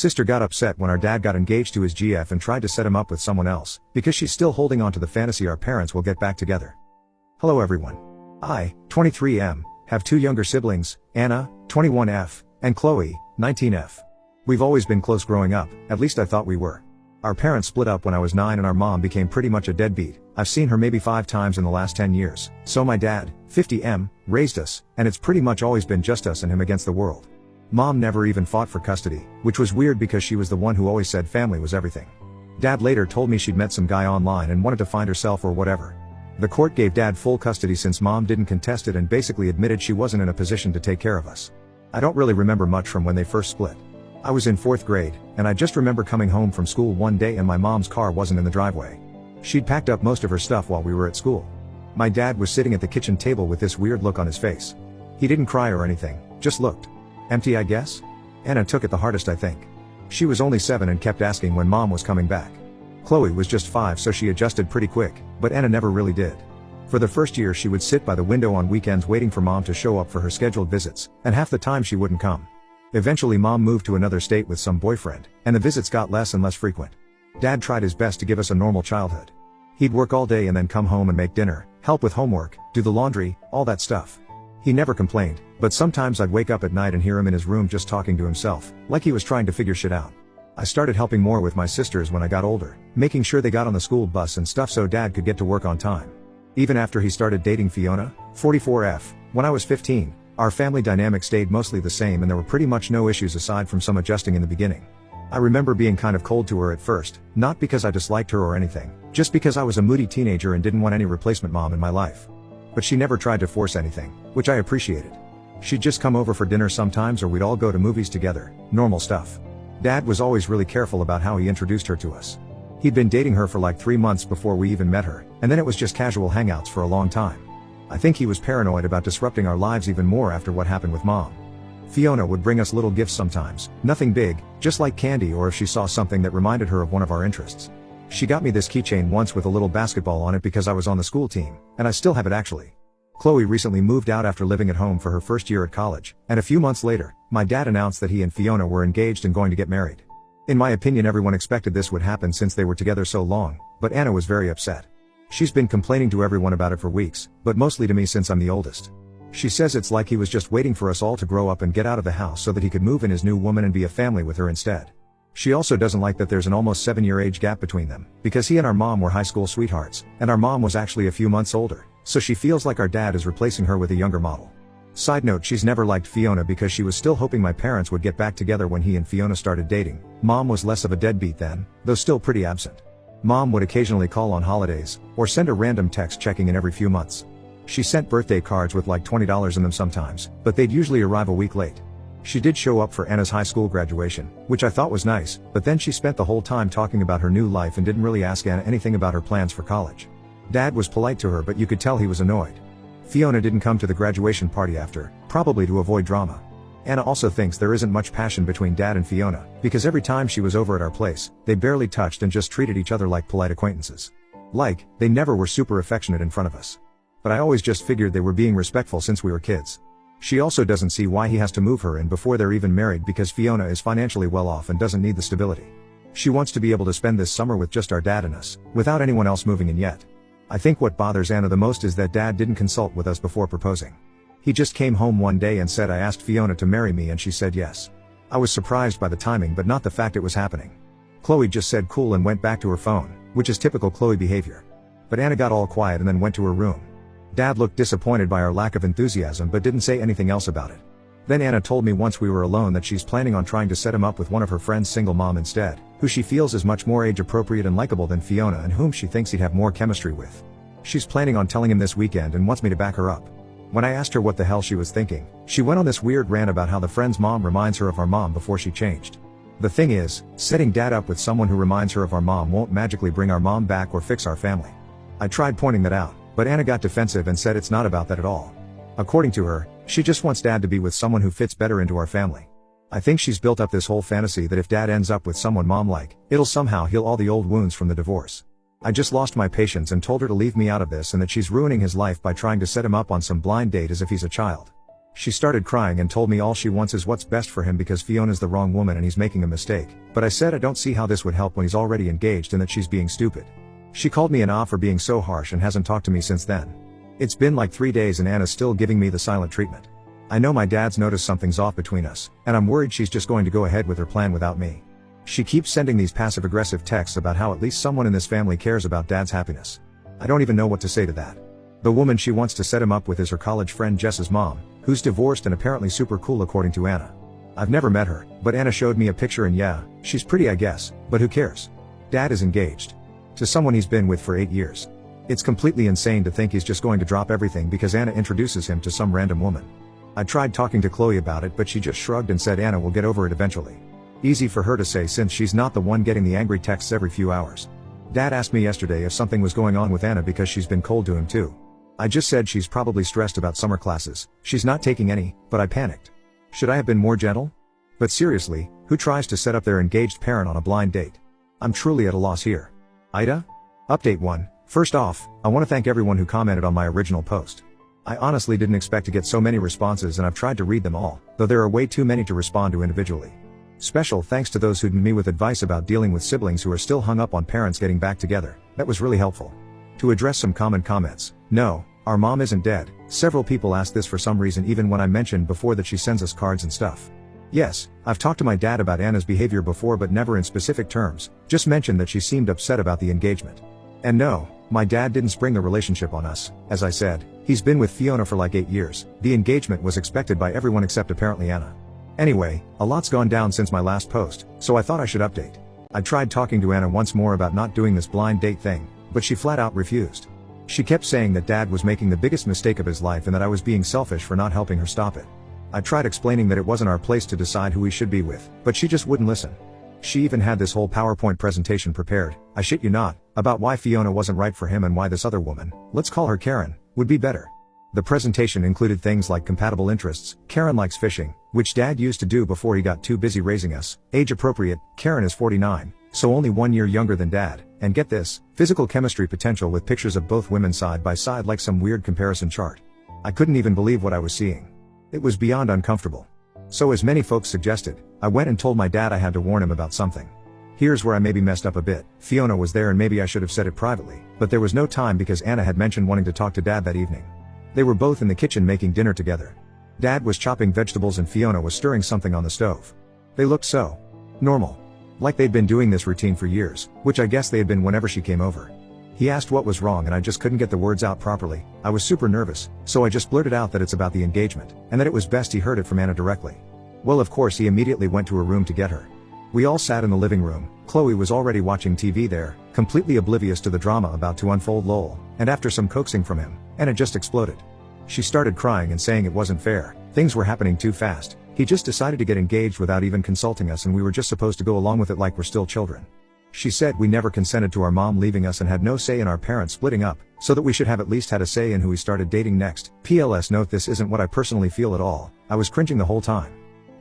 Sister got upset when our dad got engaged to his GF and tried to set him up with someone else, because she's still holding on to the fantasy our parents will get back together. Hello everyone. I, 23M, have 2 younger siblings, Anna, 21F, and Chloe, 19F. We've always been close growing up, at least I thought we were. Our parents split up when I was 9 and our mom became pretty much a deadbeat. I've seen her maybe 5 times in the last 10 years. So my dad, 50M, raised us, and it's pretty much always been just us and him against the world. Mom never even fought for custody, which was weird because she was the one who always said family was everything. Dad later told me she'd met some guy online and wanted to find herself or whatever. The court gave Dad full custody since Mom didn't contest it and basically admitted she wasn't in a position to take care of us. I don't really remember much from when they first split. I was in 4th grade, and I just remember coming home from school one day and my mom's car wasn't in the driveway. She'd packed up most of her stuff while we were at school. My dad was sitting at the kitchen table with this weird look on his face. He didn't cry or anything, just looked empty, I guess? Anna took it the hardest, I think. She was only 7 and kept asking when Mom was coming back. Chloe was just 5, so she adjusted pretty quick, but Anna never really did. For the first year she would sit by the window on weekends waiting for Mom to show up for her scheduled visits, and half the time she wouldn't come. Eventually Mom moved to another state with some boyfriend, and the visits got less and less frequent. Dad tried his best to give us a normal childhood. He'd work all day and then come home and make dinner, help with homework, do the laundry, all that stuff. He never complained, but sometimes I'd wake up at night and hear him in his room just talking to himself, like he was trying to figure shit out. I started helping more with my sisters when I got older, making sure they got on the school bus and stuff so Dad could get to work on time. Even after he started dating Fiona, 44F, when I was 15, our family dynamic stayed mostly the same and there were pretty much no issues aside from some adjusting in the beginning. I remember being kind of cold to her at first, not because I disliked her or anything, just because I was a moody teenager and didn't want any replacement mom in my life. But she never tried to force anything, which I appreciated. She'd just come over for dinner sometimes or we'd all go to movies together, normal stuff. Dad was always really careful about how he introduced her to us. He'd been dating her for like 3 months before we even met her, and then it was just casual hangouts for a long time. I think he was paranoid about disrupting our lives even more after what happened with Mom. Fiona would bring us little gifts sometimes, nothing big, just like candy or if she saw something that reminded her of one of our interests. She got me this keychain once with a little basketball on it because I was on the school team, and I still have it actually. Chloe recently moved out after living at home for her first year at college, and a few months later, my dad announced that he and Fiona were engaged and going to get married. In my opinion, everyone expected this would happen since they were together so long, but Anna was very upset. She's been complaining to everyone about it for weeks, but mostly to me since I'm the oldest. She says it's like he was just waiting for us all to grow up and get out of the house so that he could move in his new woman and be a family with her instead. She also doesn't like that there's an almost 7-year age gap between them, because he and our mom were high school sweethearts, and our mom was actually a few months older, so she feels like our dad is replacing her with a younger model. Side note, she's never liked Fiona because she was still hoping my parents would get back together when he and Fiona started dating. Mom was less of a deadbeat then, though still pretty absent. Mom would occasionally call on holidays, or send a random text checking in every few months. She sent birthday cards with like $20 in them sometimes, but they'd usually arrive a week late. She did show up for Anna's high school graduation, which I thought was nice, but then she spent the whole time talking about her new life and didn't really ask Anna anything about her plans for college. Dad was polite to her, but you could tell he was annoyed. Fiona didn't come to the graduation party after, probably to avoid drama. Anna also thinks there isn't much passion between Dad and Fiona, because every time she was over at our place, they barely touched and just treated each other like polite acquaintances. Like, they never were super affectionate in front of us. But I always just figured they were being respectful since we were kids. She also doesn't see why he has to move her in before they're even married because Fiona is financially well off and doesn't need the stability. She wants to be able to spend this summer with just our dad and us, without anyone else moving in yet. I think what bothers Anna the most is that Dad didn't consult with us before proposing. He just came home one day and said I asked Fiona to marry me and she said yes. I was surprised by the timing but not the fact it was happening. Chloe just said cool and went back to her phone, which is typical Chloe behavior. But Anna got all quiet and then went to her room. Dad looked disappointed by our lack of enthusiasm but didn't say anything else about it. Then Anna told me once we were alone that she's planning on trying to set him up with one of her friend's single mom instead, who she feels is much more age appropriate and likable than Fiona and whom she thinks he'd have more chemistry with. She's planning on telling him this weekend and wants me to back her up. When I asked her what the hell she was thinking, she went on this weird rant about how the friend's mom reminds her of our mom before she changed. The thing is, setting Dad up with someone who reminds her of our mom won't magically bring our mom back or fix our family. I tried pointing that out, but Anna got defensive and said it's not about that at all. According to her, she just wants Dad to be with someone who fits better into our family. I think she's built up this whole fantasy that if Dad ends up with someone mom-like, it'll somehow heal all the old wounds from the divorce. I just lost my patience and told her to leave me out of this and that she's ruining his life by trying to set him up on some blind date as if he's a child. She started crying and told me all she wants is what's best for him because Fiona's the wrong woman and he's making a mistake, but I said I don't see how this would help when he's already engaged and that she's being stupid. She called me an off for being so harsh and hasn't talked to me since then. It's been like 3 days and Anna's still giving me the silent treatment. I know my dad's noticed something's off between us, and I'm worried she's just going to go ahead with her plan without me. She keeps sending these passive-aggressive texts about how at least someone in this family cares about dad's happiness. I don't even know what to say to that. The woman she wants to set him up with is her college friend Jess's mom, who's divorced and apparently super cool according to Anna. I've never met her, but Anna showed me a picture and yeah, she's pretty I guess, but who cares? Dad is engaged. To someone he's been with for 8 years. It's completely insane to think he's just going to drop everything because Anna introduces him to some random woman. I tried talking to Chloe about it but she just shrugged and said Anna will get over it eventually. Easy for her to say since she's not the one getting the angry texts every few hours. Dad asked me yesterday if something was going on with Anna because she's been cold to him too. I just said she's probably stressed about summer classes, she's not taking any, but I panicked. Should I have been more gentle? But seriously, who tries to set up their engaged parent on a blind date? I'm truly at a loss here. Ida? Update 1. First off, I want to thank everyone who commented on my original post. I honestly didn't expect to get so many responses and I've tried to read them all, though there are way too many to respond to individually. Special thanks to those who'd me with advice about dealing with siblings who are still hung up on parents getting back together, that was really helpful. To address some common comments, no, our mom isn't dead. Several people asked this for some reason even when I mentioned before that she sends us cards and stuff. Yes, I've talked to my dad about Anna's behavior before but never in specific terms, just mentioned that she seemed upset about the engagement. And no, my dad didn't spring the relationship on us, as I said, he's been with Fiona for like 8 years, the engagement was expected by everyone except apparently Anna. Anyway, a lot's gone down since my last post, so I thought I should update. I tried talking to Anna once more about not doing this blind date thing, but she flat out refused. She kept saying that dad was making the biggest mistake of his life and that I was being selfish for not helping her stop it. I tried explaining that it wasn't our place to decide who we should be with, but she just wouldn't listen. She even had this whole PowerPoint presentation prepared, I shit you not, about why Fiona wasn't right for him and why this other woman, let's call her Karen, would be better. The presentation included things like compatible interests, Karen likes fishing, which dad used to do before he got too busy raising us, age appropriate, Karen is 49, so only 1 year younger than dad, and get this, physical chemistry potential with pictures of both women side by side like some weird comparison chart. I couldn't even believe what I was seeing. It was beyond uncomfortable. So as many folks suggested, I went and told my dad I had to warn him about something. Here's where I maybe messed up a bit. Fiona was there and maybe I should have said it privately, but there was no time because Anna had mentioned wanting to talk to dad that evening. They were both in the kitchen making dinner together. Dad was chopping vegetables and Fiona was stirring something on the stove. They looked so normal. Like they'd been doing this routine for years, which I guess they had been whenever she came over. He asked what was wrong and I just couldn't get the words out properly. I was super nervous, so I just blurted out that it's about the engagement, and that it was best he heard it from Anna directly. Well, of course he immediately went to her room to get her. We all sat in the living room. Chloe was already watching TV there, completely oblivious to the drama about to unfold lol, and after some coaxing from him, Anna just exploded. She started crying and saying it wasn't fair, things were happening too fast, he just decided to get engaged without even consulting us and we were just supposed to go along with it like we're still children. She said we never consented to our mom leaving us and had no say in our parents splitting up, so that we should have at least had a say in who we started dating next. PLS note, this isn't what I personally feel at all, I was cringing the whole time.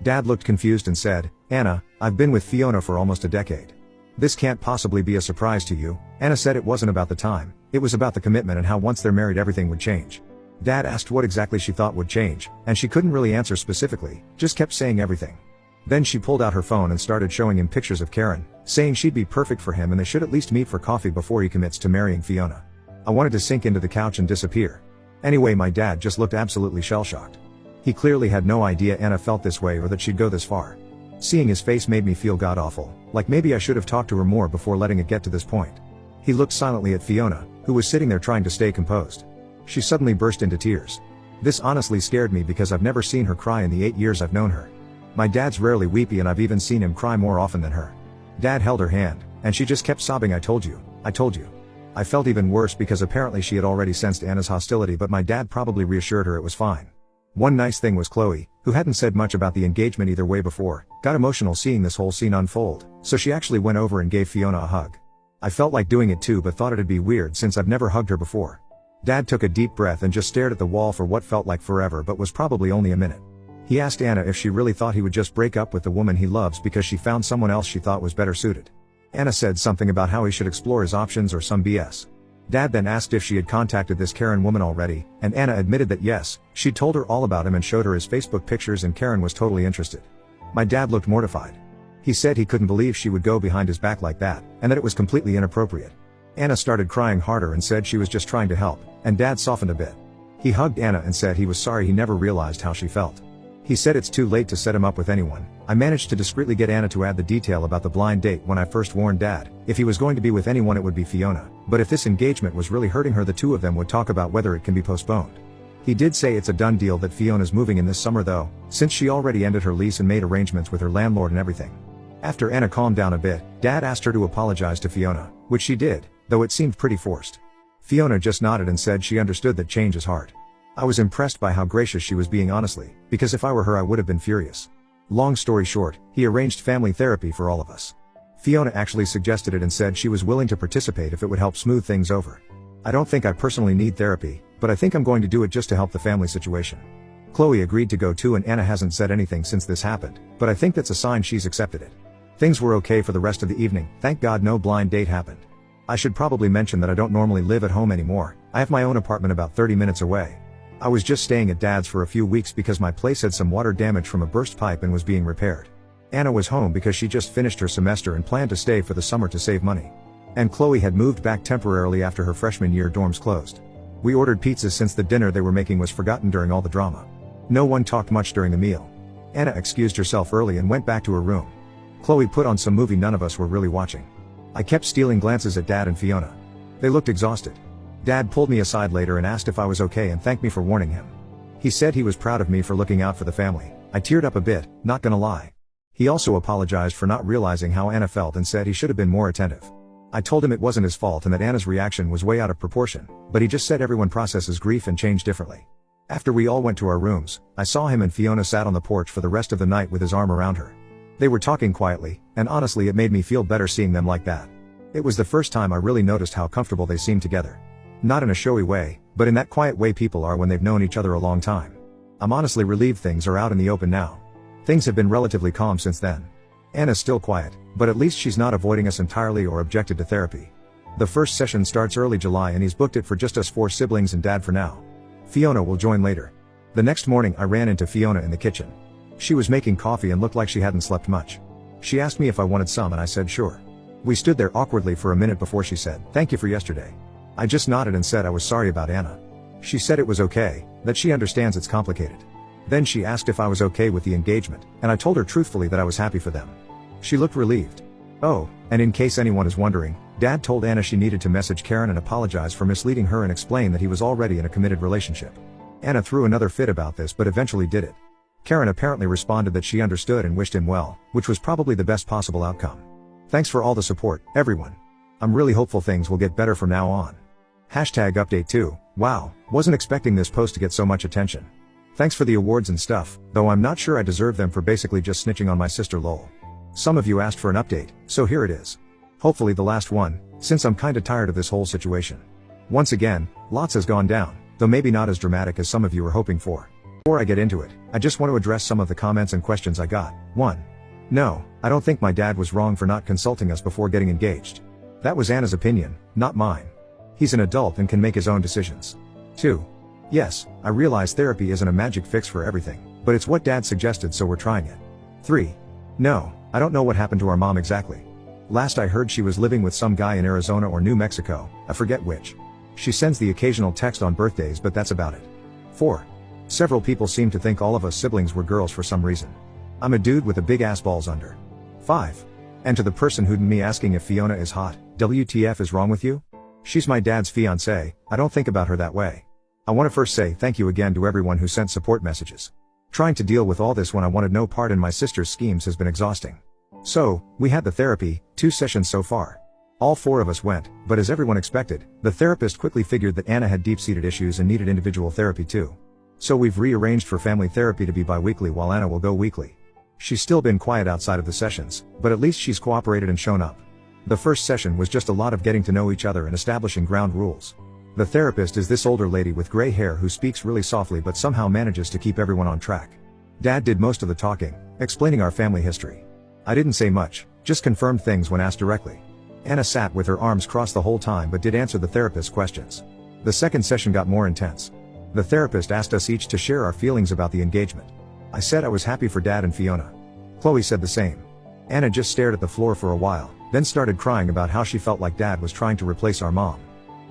Dad looked confused and said, Anna, I've been with Fiona for almost a decade. This can't possibly be a surprise to you. Anna said it wasn't about the time, it was about the commitment and how once they're married everything would change. Dad asked what exactly she thought would change, and she couldn't really answer specifically, just kept saying everything. Then she pulled out her phone and started showing him pictures of Karen, saying she'd be perfect for him and they should at least meet for coffee before he commits to marrying Fiona. I wanted to sink into the couch and disappear. Anyway, my dad just looked absolutely shell-shocked. He clearly had no idea Anna felt this way or that she'd go this far. Seeing his face made me feel god-awful, like maybe I should have talked to her more before letting it get to this point. He looked silently at Fiona, who was sitting there trying to stay composed. She suddenly burst into tears. This honestly scared me because I've never seen her cry in the 8 years I've known her. My dad's rarely weepy and I've even seen him cry more often than her. Dad held her hand, and she just kept sobbing, I told you, I told you. I felt even worse because apparently she had already sensed Anna's hostility, but my dad probably reassured her it was fine. One nice thing was Chloe, who hadn't said much about the engagement either way before, got emotional seeing this whole scene unfold, so she actually went over and gave Fiona a hug. I felt like doing it too but thought it'd be weird since I've never hugged her before. Dad took a deep breath and just stared at the wall for what felt like forever but was probably only a minute. He asked Anna if she really thought he would just break up with the woman he loves because she found someone else she thought was better suited. Anna said something about how he should explore his options or some BS. Dad then asked if she had contacted this Karen woman already, and Anna admitted that yes, she'd told her all about him and showed her his Facebook pictures, and Karen was totally interested. My dad looked mortified. He said he couldn't believe she would go behind his back like that, and that it was completely inappropriate. Anna started crying harder and said she was just trying to help, and Dad softened a bit. He hugged Anna and said he was sorry he never realized how she felt. He said it's too late to set him up with anyone. I managed to discreetly get Anna to add the detail about the blind date when I first warned Dad. If he was going to be with anyone, it would be Fiona, but if this engagement was really hurting her, the two of them would talk about whether it can be postponed. He did say it's a done deal that Fiona's moving in this summer though, since she already ended her lease and made arrangements with her landlord and everything. After Anna calmed down a bit, Dad asked her to apologize to Fiona, which she did, though it seemed pretty forced. Fiona just nodded and said she understood that change is hard. I was impressed by how gracious she was being, honestly, because if I were her I would have been furious. Long story short, he arranged family therapy for all of us. Fiona actually suggested it and said she was willing to participate if it would help smooth things over. I don't think I personally need therapy, but I think I'm going to do it just to help the family situation. Chloe agreed to go too, and Anna hasn't said anything since this happened, but I think that's a sign she's accepted it. Things were okay for the rest of the evening, thank God no blind date happened. I should probably mention that I don't normally live at home anymore. I have my own apartment about 30 minutes away. I was just staying at Dad's for a few weeks because my place had some water damage from a burst pipe and was being repaired. Anna was home because she just finished her semester and planned to stay for the summer to save money. And Chloe had moved back temporarily after her freshman year dorms closed. We ordered pizza since the dinner they were making was forgotten during all the drama. No one talked much during the meal. Anna excused herself early and went back to her room. Chloe put on some movie none of us were really watching. I kept stealing glances at Dad and Fiona. They looked exhausted. Dad pulled me aside later and asked if I was okay and thanked me for warning him. He said he was proud of me for looking out for the family. I teared up a bit, not gonna lie. He also apologized for not realizing how Anna felt and said he should have been more attentive. I told him it wasn't his fault and that Anna's reaction was way out of proportion, but he just said everyone processes grief and change differently. After we all went to our rooms, I saw him and Fiona sat on the porch for the rest of the night with his arm around her. They were talking quietly, and honestly it made me feel better seeing them like that. It was the first time I really noticed how comfortable they seemed together. Not in a showy way, but in that quiet way people are when they've known each other a long time. I'm honestly relieved things are out in the open now. Things have been relatively calm since then. Anna's still quiet, but at least she's not avoiding us entirely or objected to therapy. The first session starts early July and he's booked it for just us 4 siblings and Dad for now. Fiona will join later. The next morning I ran into Fiona in the kitchen. She was making coffee and looked like she hadn't slept much. She asked me if I wanted some and I said sure. We stood there awkwardly for a minute before she said, "Thank you for yesterday." I just nodded and said I was sorry about Anna. She said it was okay, that she understands it's complicated. Then she asked if I was okay with the engagement, and I told her truthfully that I was happy for them. She looked relieved. Oh, and in case anyone is wondering, Dad told Anna she needed to message Karen and apologize for misleading her and explain that he was already in a committed relationship. Anna threw another fit about this but eventually did it. Karen apparently responded that she understood and wished him well, which was probably the best possible outcome. Thanks for all the support, everyone. I'm really hopeful things will get better from now on. #update 2, wow, wasn't expecting this post to get so much attention. Thanks for the awards and stuff, though I'm not sure I deserve them for basically just snitching on my sister lol. Some of you asked for an update, so here it is. Hopefully the last one, since I'm kinda tired of this whole situation. Once again, lots has gone down, though maybe not as dramatic as some of you were hoping for. Before I get into it, I just want to address some of the comments and questions I got. 1. No, I don't think my dad was wrong for not consulting us before getting engaged. That was Anna's opinion, not mine. He's an adult and can make his own decisions. 2. Yes, I realize therapy isn't a magic fix for everything, but it's what Dad suggested so we're trying it. 3. No, I don't know what happened to our mom exactly. Last I heard she was living with some guy in Arizona or New Mexico, I forget which. She sends the occasional text on birthdays but that's about it. 4. Several people seem to think all of us siblings were girls for some reason. I'm a dude with a big ass balls under. 5. And to the person who'd me asking if Fiona is hot, WTF is wrong with you? She's my dad's fiancée, I don't think about her that way. I want to first say thank you again to everyone who sent support messages. Trying to deal with all this when I wanted no part in my sister's schemes has been exhausting. So, we had the therapy, 2 sessions so far. All 4 of us went, but as everyone expected, the therapist quickly figured that Anna had deep-seated issues and needed individual therapy too. So we've rearranged for family therapy to be bi-weekly while Anna will go weekly. She's still been quiet outside of the sessions, but at least she's cooperated and shown up. The first session was just a lot of getting to know each other and establishing ground rules. The therapist is this older lady with gray hair who speaks really softly but somehow manages to keep everyone on track. Dad did most of the talking, explaining our family history. I didn't say much, just confirmed things when asked directly. Anna sat with her arms crossed the whole time but did answer the therapist's questions. The second session got more intense. The therapist asked us each to share our feelings about the engagement. I said I was happy for Dad and Fiona. Chloe said the same. Anna just stared at the floor for a while, then started crying about how she felt like Dad was trying to replace our mom.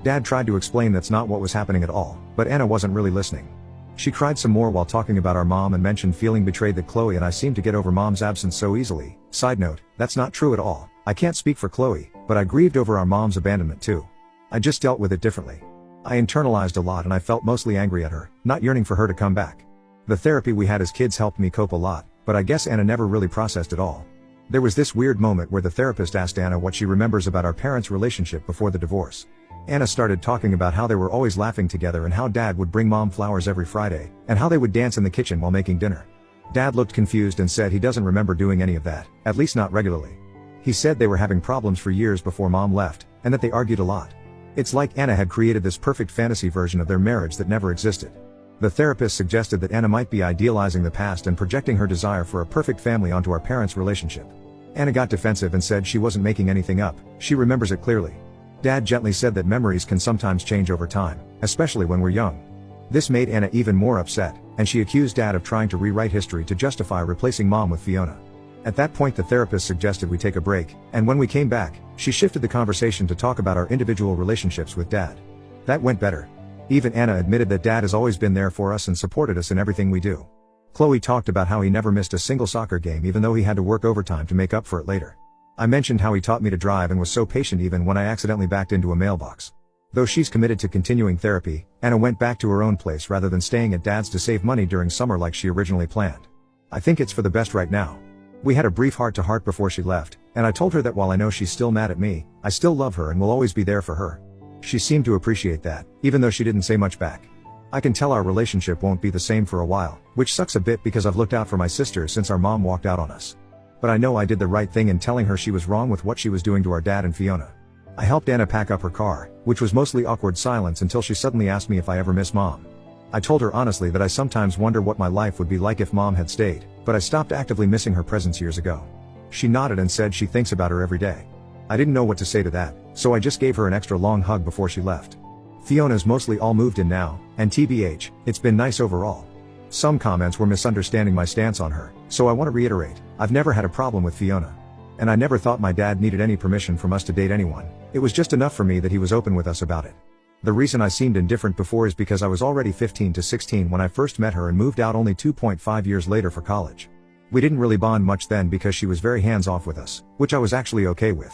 Dad tried to explain that's not what was happening at all, but Anna wasn't really listening. She cried some more while talking about our mom and mentioned feeling betrayed that Chloe and I seemed to get over mom's absence so easily. Side note, that's not true at all. I can't speak for Chloe, but I grieved over our mom's abandonment too. I just dealt with it differently. I internalized a lot and I felt mostly angry at her, not yearning for her to come back. The therapy we had as kids helped me cope a lot, but I guess Anna never really processed it all. There was this weird moment where the therapist asked Anna what she remembers about our parents' relationship before the divorce. Anna started talking about how they were always laughing together and how Dad would bring Mom flowers every Friday, and how they would dance in the kitchen while making dinner. Dad looked confused and said he doesn't remember doing any of that, at least not regularly. He said they were having problems for years before Mom left, and that they argued a lot. It's like Anna had created this perfect fantasy version of their marriage that never existed. The therapist suggested that Anna might be idealizing the past and projecting her desire for a perfect family onto our parents' relationship. Anna got defensive and said she wasn't making anything up, she remembers it clearly. Dad gently said that memories can sometimes change over time, especially when we're young. This made Anna even more upset, and she accused Dad of trying to rewrite history to justify replacing Mom with Fiona. At that point the therapist suggested we take a break, and when we came back, she shifted the conversation to talk about our individual relationships with Dad. That went better. Even Anna admitted that Dad has always been there for us and supported us in everything we do. Chloe talked about how he never missed a single soccer game even though he had to work overtime to make up for it later. I mentioned how he taught me to drive and was so patient even when I accidentally backed into a mailbox. Though she's committed to continuing therapy, Anna went back to her own place rather than staying at Dad's to save money during summer like she originally planned. I think it's for the best right now. We had a brief heart-to-heart before she left, and I told her that while I know she's still mad at me, I still love her and will always be there for her. She seemed to appreciate that, even though she didn't say much back. I can tell our relationship won't be the same for a while, which sucks a bit because I've looked out for my sister since our mom walked out on us. But I know I did the right thing in telling her she was wrong with what she was doing to our dad and Fiona. I helped Anna pack up her car, which was mostly awkward silence until she suddenly asked me if I ever miss Mom. I told her honestly that I sometimes wonder what my life would be like if Mom had stayed, but I stopped actively missing her presence years ago. She nodded and said she thinks about her every day. I didn't know what to say to that, so I just gave her an extra long hug before she left. Fiona's mostly all moved in now, and TBH, it's been nice overall. Some comments were misunderstanding my stance on her, so I want to reiterate, I've never had a problem with Fiona. And I never thought my dad needed any permission from us to date anyone, it was just enough for me that he was open with us about it. The reason I seemed indifferent before is because I was already 15 to 16 when I first met her and moved out only 2.5 years later for college. We didn't really bond much then because she was very hands-off with us, which I was actually okay with.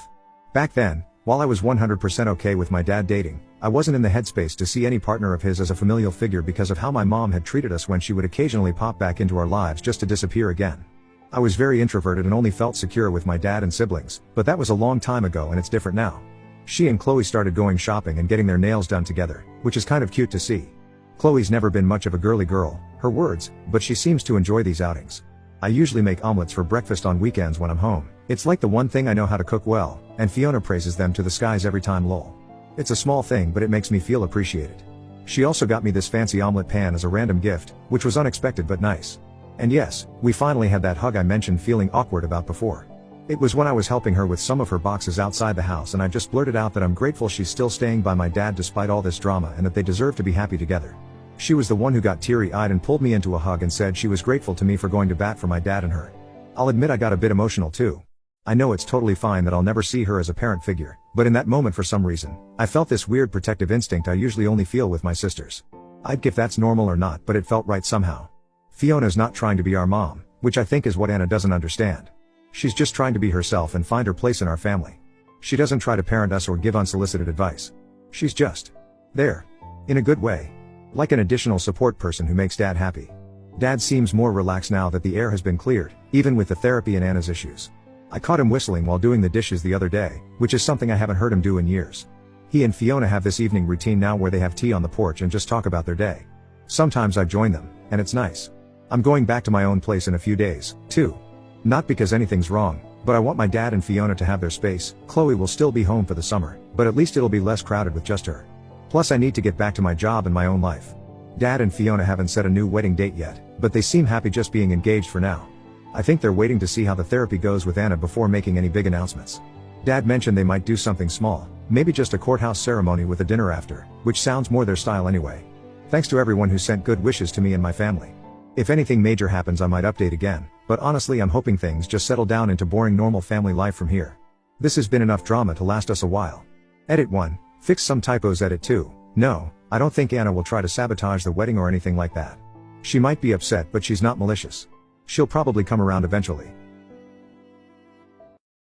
Back then, while I was 100% okay with my dad dating, I wasn't in the headspace to see any partner of his as a familial figure because of how my mom had treated us when she would occasionally pop back into our lives just to disappear again. I was very introverted and only felt secure with my dad and siblings, but that was a long time ago and it's different now. She and Chloe started going shopping and getting their nails done together, which is kind of cute to see. Chloe's never been much of a girly girl, her words, but she seems to enjoy these outings. I usually make omelets for breakfast on weekends when I'm home. It's like the one thing I know how to cook well, and Fiona praises them to the skies every time lol. It's a small thing but it makes me feel appreciated. She also got me this fancy omelet pan as a random gift, which was unexpected but nice. And yes, we finally had that hug I mentioned feeling awkward about before. It was when I was helping her with some of her boxes outside the house and I just blurted out that I'm grateful she's still staying by my dad despite all this drama and that they deserve to be happy together. She was the one who got teary-eyed and pulled me into a hug and said she was grateful to me for going to bat for my dad and her. I'll admit I got a bit emotional too. I know it's totally fine that I'll never see her as a parent figure, but in that moment for some reason, I felt this weird protective instinct I usually only feel with my sisters. I'd if that's normal or not, but it felt right somehow. Fiona's not trying to be our mom, which I think is what Anna doesn't understand. She's just trying to be herself and find her place in our family. She doesn't try to parent us or give unsolicited advice. She's just there. In a good way. Like an additional support person who makes Dad happy. Dad seems more relaxed now that the air has been cleared, even with the therapy and Anna's issues. I caught him whistling while doing the dishes the other day, which is something I haven't heard him do in years. He and Fiona have this evening routine now where they have tea on the porch and just talk about their day. Sometimes I join them, and it's nice. I'm going back to my own place in a few days, too. Not because anything's wrong, but I want my dad and Fiona to have their space. Chloe will still be home for the summer, but at least it'll be less crowded with just her. Plus I need to get back to my job and my own life. Dad and Fiona haven't set a new wedding date yet, but they seem happy just being engaged for now. I think they're waiting to see how the therapy goes with Anna before making any big announcements. Dad mentioned they might do something small, maybe just a courthouse ceremony with a dinner after, which sounds more their style anyway. Thanks to everyone who sent good wishes to me and my family. If anything major happens I might update again, but honestly I'm hoping things just settle down into boring normal family life from here. This has been enough drama to last us a while. Edit 1. Fix some typos. Edit 2. No, I don't think Anna will try to sabotage the wedding or anything like that. She might be upset but she's not malicious. She'll probably come around eventually.